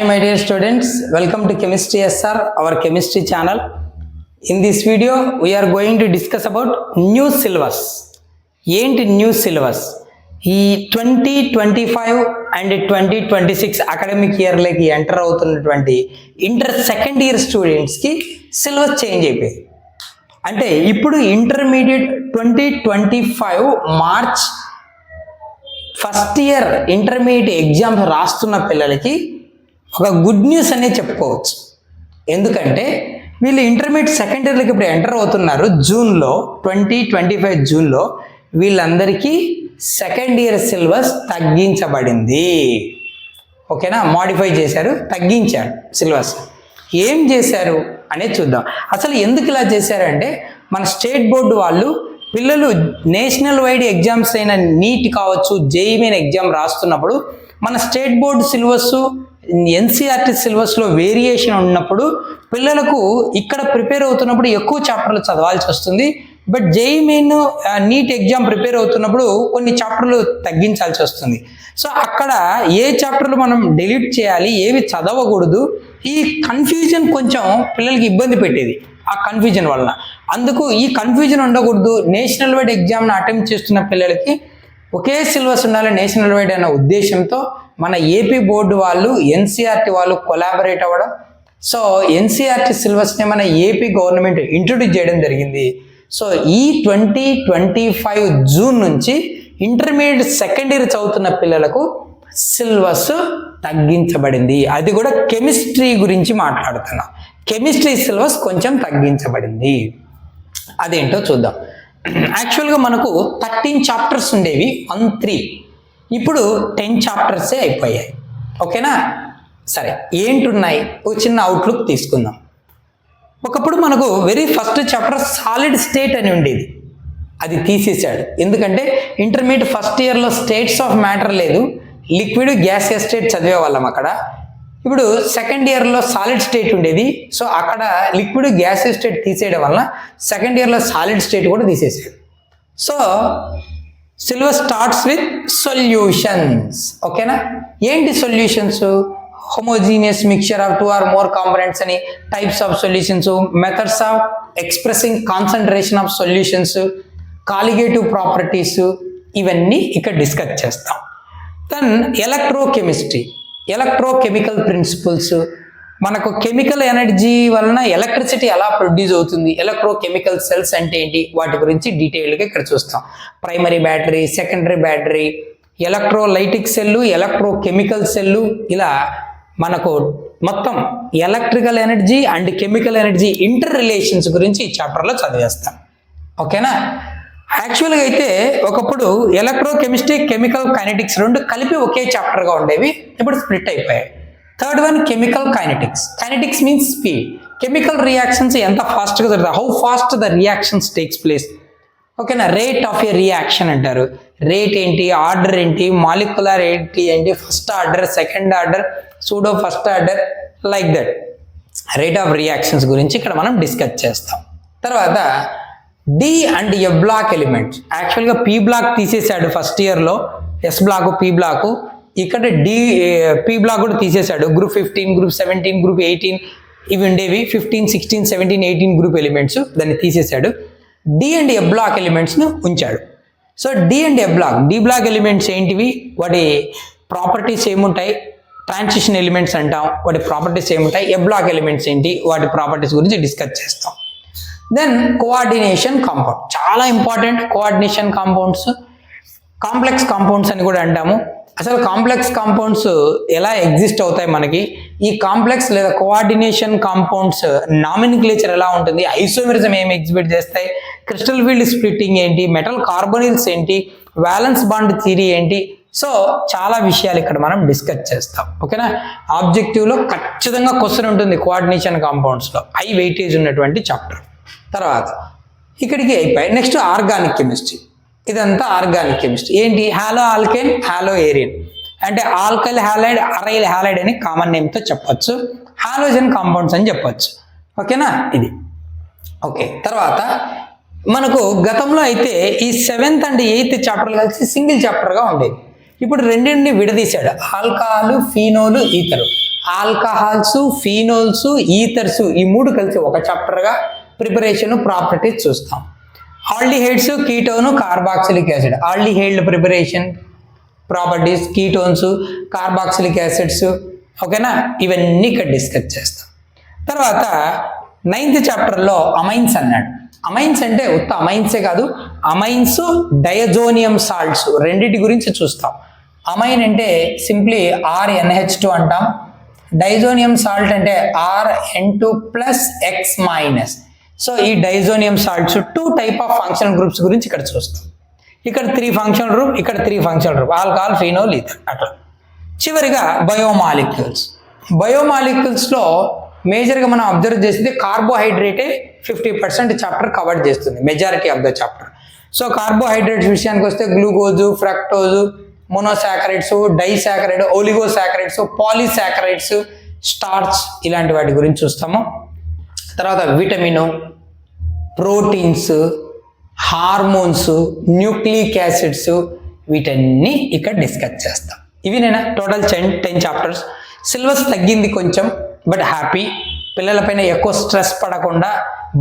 my dear students, welcome to Chemistry SR, our chemistry channel. In this video, we are going to discuss about new syllabus. ఏంటి new syllabus? ఈ 2025 and 2026 academic ఇయర్లోకి enter అవుతున్నటువంటి inter second year స్టూడెంట్స్కి syllabus change అయిపోయింది. అంటే ఇప్పుడు intermediate 2025 March first year intermediate exams రాస్తున్న పిల్లలకి ఒక గుడ్ న్యూస్ అనే చెప్పుకోవచ్చు. ఎందుకంటే వీళ్ళు ఇంటర్మీడియట్ సెకండ్ ఇయర్లోకి ఇప్పుడు ఎంటర్ అవుతున్నారు. జూన్లో 2025 జూన్లో వీళ్ళందరికీ సెకండ్ ఇయర్ సిలబస్ తగ్గించబడింది. ఓకేనా, మాడిఫై చేశారు, తగ్గించారు సిలబస్. ఏం చేశారు అనేది చూద్దాం. అసలు ఎందుకు ఇలా చేశారంటే మన స్టేట్ బోర్డు వాళ్ళు పిల్లలు నేషనల్ వైడ్ ఎగ్జామ్స్ అయిన నీట్ కావచ్చు, జేఈఈ మెయిన్ ఎగ్జామ్ రాస్తున్నప్పుడు మన స్టేట్ బోర్డు సిలబస్ ఎన్సీఆర్టీ సిలబస్లో వేరియేషన్ ఉన్నప్పుడు పిల్లలకు ఇక్కడ ప్రిపేర్ అవుతున్నప్పుడు ఎక్కువ చాప్టర్లు చదవాల్సి వస్తుంది. But JEE main NEET exam prepare అవుతున్నప్పుడు కొన్ని చాప్టర్లు తగ్గించాల్సి వస్తుంది. సో అక్కడ ఏ చాప్టర్లు మనం డిలీట్ చేయాలి, ఏవి చదవకూడదు, ఈ కన్ఫ్యూజన్ కొంచెం పిల్లలకి ఇబ్బంది పెట్టేది. ఆ కన్ఫ్యూజన్ వలన అందుకు ఈ కన్ఫ్యూజన్ ఉండకూడదు. నేషనల్ వైడ్ ఎగ్జామ్ని అటెంప్ట్ చేస్తున్న పిల్లలకి ఒకే సిలబస్ ఉండాలి నేషనల్ వైడ్ అనే ఉద్దేశంతో మన ఏపీ బోర్డు వాళ్ళు ఎన్సీఆర్టీ వాళ్ళు కొలాబరేట్ అవ్వడం. సో ఎన్సీఆర్టీ సిలబస్ని మన ఏపీ గవర్నమెంట్ ఇంట్రొడ్యూస్ చేయడం జరిగింది. సో ఈ 2025 జూన్ నుంచి ఇంటర్మీడియట్ సెకండ్ ఇయర్ చదువుతున్న పిల్లలకు సిలబస్ తగ్గించబడింది. అది కూడా కెమిస్ట్రీ గురించి మాట్లాడుతున్నాం. కెమిస్ట్రీ సిలబస్ కొంచెం తగ్గించబడింది. అదేంటో చూద్దాం. యాక్చువల్గా మనకు 13 చాప్టర్స్ ఉండేవి 1-3, ఇప్పుడు 10 చాప్టర్సే అయిపోయాయి. ఓకేనా, సరే ఏంటున్నాయి ఒక చిన్న అవుట్లుక్ తీసుకుందాం. ఒకప్పుడు మనకు very first chapter solid state అని ఉండేది, అది తీసేసాడు. ఎందుకంటే ఇంటర్మీడియట్ ఫస్ట్ ఇయర్లో స్టేట్స్ ఆఫ్ మ్యాటర్ లేదు, లిక్విడ్ గ్యాసియస్ స్టేట్ చదివే వాళ్ళం అక్కడ. ఇప్పుడు సెకండ్ ఇయర్లో సాలిడ్ స్టేట్ ఉండేది, సో అక్కడ లిక్విడ్ గ్యాసియస్ స్టేట్ తీసేయడం వల్ల సెకండ్ ఇయర్లో సాలిడ్ స్టేట్ కూడా తీసేసాడు. So syllabus starts with solutions. ఓకేనా, ఏంటి solutions? Homogeneous mixture of 2 or more components అని, types of solutions, methods of expressing concentration of solutions, colligative properties, ఇవన్నీ ఇక్కడ డిస్కస్ చేస్తాం. దెన్ ఎలక్ట్రోకెమిస్ట్రీ, ఎలక్ట్రోకెమికల్ ప్రిన్సిపల్స్, మనకు కెమికల్ ఎనర్జీ వలన ఎలక్ట్రిసిటీ ఎలా produce అవుతుంది, ఎలక్ట్రోకెమికల్ సెల్స్ అంటే ఏంటి, వాటి గురించి డీటెయిల్గా ఇక్కడ చూస్తాం. Primary battery, secondary battery, electrolytic cell, electrochemical cell, ఇలా మనకు మొత్తం electrical energy and chemical energy inter relations గురించి ఈ చాప్టర్లో చదివేస్తాం. ఓకేనా, యాక్చువల్గా అయితే ఒకప్పుడు ఎలక్ట్రోకెమిస్ట్రీ, కెమికల్ కైనెటిక్స్ రెండు కలిపి ఒకే చాప్టర్గా ఉండేవి, ఇప్పుడు స్ప్లిట్ అయిపోయాయి. Third one chemical kinetics. Kinetics means speed, chemical reactions ఎంత ఫాస్ట్గా జరుగుతాయి, how fast the reactions takes place. ఓకేనా, రేట్ ఆఫ్ ఏ రియాక్షన్ అంటారు. రేట్ ఏంటి, ఆర్డర్ ఏంటి, మాలిక్యులర్ ఏంటి, first order, second order, pseudo first order, like that rate of reactions గురించి ఇక్కడ మనం డిస్కస్ చేస్తాం. తర్వాత D and F block elements. యాక్చువల్గా పి బ్లాక్ తీసేశాడు ఫస్ట్ ఇయర్లో, ఎస్ బ్లాక్, పి బ్లాక్. ఇక్కడ పి బ్లాక్ కూడా తీసేశాడు. గ్రూప్ 15, గ్రూప్ 17, గ్రూప్ 18 ఇవి ఉండేవి. 15, 16, 17, 18 గ్రూప్ ఎలిమెంట్స్, దాన్ని తీసేశాడు. డి అండ్ ఎఫ్ బ్లాక్ ఎలిమెంట్స్ను ఉంచాడు. So D and F block, D block elements ఏంటివి, వాటి ప్రాపర్టీస్ ఏముంటాయి, ట్రాన్సిషన్ ఎలిమెంట్స్ అంటాం, వాటి ప్రాపర్టీస్ ఏముంటాయి, ఎఫ్ బ్లాక్ ఎలిమెంట్స్ ఏంటి, వాటి ప్రాపర్టీస్ గురించి డిస్కస్ చేస్తాం. దెన్ కోఆర్డినేషన్ కాంపౌండ్, చాలా important. Coordination compounds, complex compounds అని కూడా అంటాము. అసలు కాంప్లెక్స్ కాంపౌండ్స్ ఎలా ఎగ్జిస్ట్ అవుతాయి మనకి, ఈ కాంప్లెక్స్ లేదా కోఆర్డినేషన్ కాంపౌండ్స్ నామినిక్లేచర్ ఎలా ఉంటుంది, ఐసోమెరిజం ఏమి ఎగ్జిబిట్ చేస్తాయి, క్రిస్టల్ ఫీల్డ్ స్ప్లిట్టింగ్ ఏంటి, మెటల్ కార్బోనిల్స్ ఏంటి, వ్యాలెన్స్ బాండ్ థియరీ ఏంటి. సో చాలా విషయాలు ఇక్కడ మనం డిస్కస్ చేస్తాం. ఓకేనా, ఆబ్జెక్టివ్లో ఖచ్చితంగా క్వశ్చన్ ఉంటుంది కోఆర్డినేషన్ కాంపౌండ్స్లో, హై వెయిటేజ్ ఉన్నటువంటి చాప్టర్. తర్వాత ఇక్కడికి అయిపోయి నెక్స్ట్ ఆర్గానిక్ కెమిస్ట్రీ. ఇదంతా ఆర్గానిక్ కెమిస్ట్రీ. ఏంటి, హాలో ఆల్కేన్, హాలో ఏరియన్, అంటే ఆల్కైల్ హాలైడ్, అరైల్ హాలైడ్ అని కామన్ నేమ్తో చెప్పొచ్చు, హాలోజన్ కాంపౌండ్స్ అని చెప్పొచ్చు. ఓకేనా, ఇది ఓకే. తర్వాత మనకు గతంలో అయితే ఈ 7th and 8th చాప్టర్లు కలిసి సింగిల్ చాప్టర్గా ఉండేది. ఇప్పుడు రెండింటిని విడదీశాడు, alcohol, phenol, ether. Alcohols, phenols, ethers ఈ మూడు కలిసి ఒక చాప్టర్గా ప్రిపరేషన్ ప్రాపర్టీస్ చూస్తాం. ఆల్డిహైడ్స్, కీటోను, కార్బాక్సిలిక్ యాసిడ్, ఆల్డిహైడ్ల preparation properties, ketones, carboxylic acids, ఓకేనా, ఇవన్నీ ఇక్కడ డిస్కస్ చేస్తాం. తర్వాత 9th చాప్టర్లో అమైన్స్ అన్నాడు. అమైన్స్ అంటే ఉత్త అమైన్సే కాదు, అమైన్స్, డయజోనియం సాల్ట్స్ రెండింటి గురించి చూస్తాం. అమైన్ అంటే సింప్లీ RNH2 అంటాం, డైజోనియం సాల్ట్ అంటే RN2+X-. సో ఈ diazonium salts 2 type of functional groups గురించి ఇక్కడ చూస్తాం. ఇక్కడ 3 ఫంక్షనల్ గ్రూప్, ఇక్కడ 3 functional group, alcohol, phenol, ether అట్లా. చివరిగా బయోమాలిక్యూల్స్. బయోమాలిక్యూల్స్లో మేజర్గా మనం అబ్జర్వ్ చేసింది కార్బోహైడ్రేటే 50% చాప్టర్ కవర్ చేస్తుంది, majority of the chapter. So carbohydrates విషయానికి వస్తే glucose, fructose, monosaccharides, disaccharide, oligosaccharides, polysaccharides, starch ఇలాంటి వాటి గురించి చూస్తాము. తర్వాత vitamin, proteins, hormones, nucleic acids వీటన్ని ఇక్కడ డిస్కస్ చేస్తాం. ఇవి నేను టోటల్ 10 చాప్టర్స్. సిలబస్ తగ్గింది కొంచెం, బట్ హ్యాపీ. పిల్లలపైన ఎక్కువ స్ట్రెస్ పడకుండా,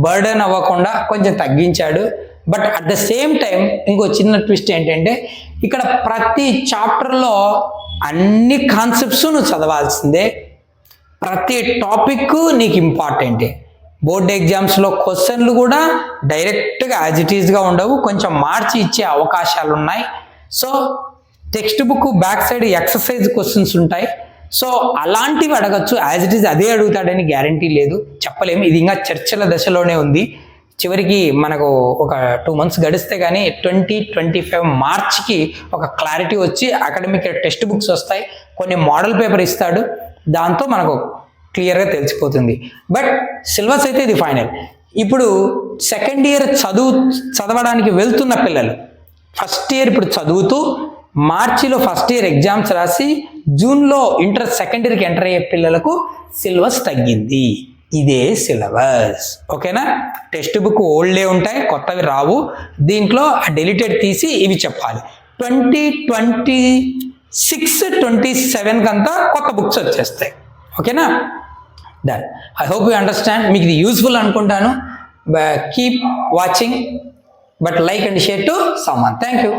బర్డెన్ అవ్వకుండా కొంచెం తగ్గించాడు. But at the same time ఇంకో చిన్న ట్విస్ట్ ఏంటంటే ఇక్కడ ప్రతి చాప్టర్లో అన్ని కాన్సెప్ట్స్ నువ్వు చదవాల్సిందే, ప్రతి టాపిక్ నీకు ఇంపార్టెంటే. బోర్డ్ ఎగ్జామ్స్లో క్వశ్చన్లు కూడా డైరెక్ట్గా యాజ్ ఇట్ ఈస్గా ఉండవు, కొంచెం మార్చి ఇచ్చే అవకాశాలు ఉన్నాయి. So text book back side exercise questions ఉంటాయి. సో అలాంటివి అడగచ్చు, యాజ్ ఇట్ ఈస్ అదే అడుగుతాడని గ్యారంటీ లేదు, చెప్పలేము. ఇది ఇంకా చర్చల దశలోనే ఉంది. చివరికి మనకు ఒక 2 months గడిస్తే కానీ 2025 మార్చికి ఒక క్లారిటీ వచ్చి అకాడమిక్ టెక్స్ట్ బుక్స్ వస్తాయి, కొన్ని మోడల్ పేపర్ ఇస్తాడు, దాంతో మనకు క్లియర్గా తెలిసిపోతుంది. బట్ సిలబస్ అయితే ఇది ఫైనల్. ఇప్పుడు సెకండ్ ఇయర్ చదవడానికి వెళ్తున్న పిల్లలు, ఫస్ట్ ఇయర్ ఇప్పుడు చదువుతూ మార్చిలో ఫస్ట్ ఇయర్ ఎగ్జామ్స్ రాసి జూన్లో ఇంటర్ సెకండ్ ఇయర్కి ఎంటర్ అయ్యే పిల్లలకు సిలబస్ తగ్గింది. ఇదే సిలబస్, ఓకేనా. టెక్స్ట్ బుక్ ఓల్డే ఉంటాయి, కొత్తవి రావు. దీంట్లో డెలిటెడ్ తీసి ఇవి చెప్పాలి. 2026-27 కంతా కొత్త బుక్స్ వచ్చేస్తాయి, ఓకేనా. Done. I hope you understand. మీకు ఇది యూస్ఫుల్ అనుకుంటాను. Keep watching, but like and share to someone. Thank you.